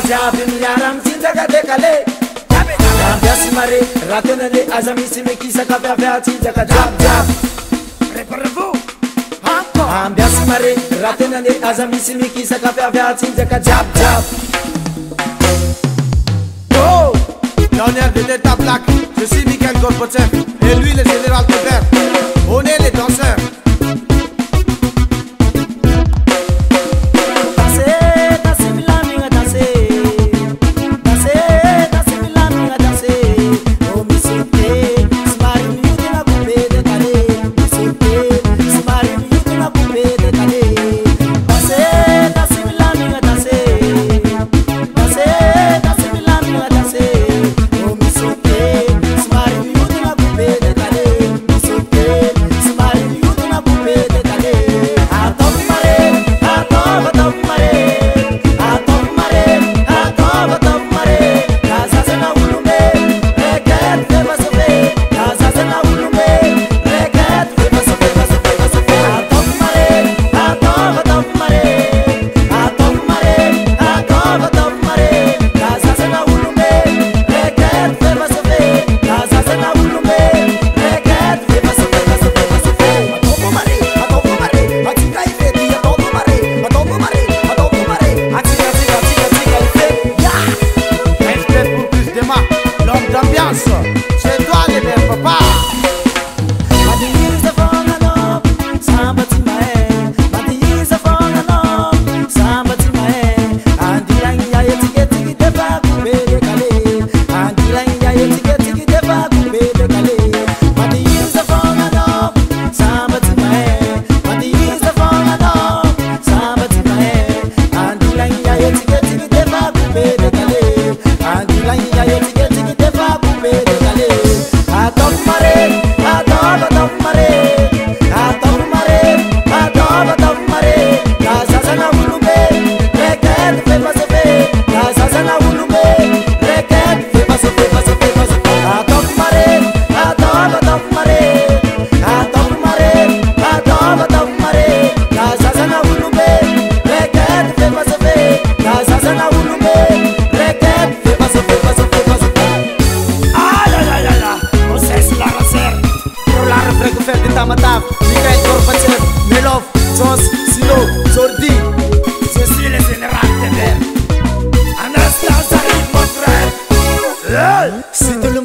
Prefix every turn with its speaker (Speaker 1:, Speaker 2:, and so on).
Speaker 1: jiaby miara-mitsinjaka dekale ambiasy mare raha tena le aza misy mikisaka fiafiatsinjaka jiabyjiaby ambiasy mare raha tena le aza misy mikisaka fiafiatsinjaka jiabyjiaby.
Speaker 2: Oh, pionnière de l'état black, je suis Mikhail Gorbatchev et lui le général de Vert. On est les danseurs. C'est toi le meilleur papa. Tamataf, Mikhail Gorbatchev, Melov, Jones, Silo, Jordi.
Speaker 1: Je suis le général de Vert. Anastasia, mon frère.
Speaker 2: C'est tout le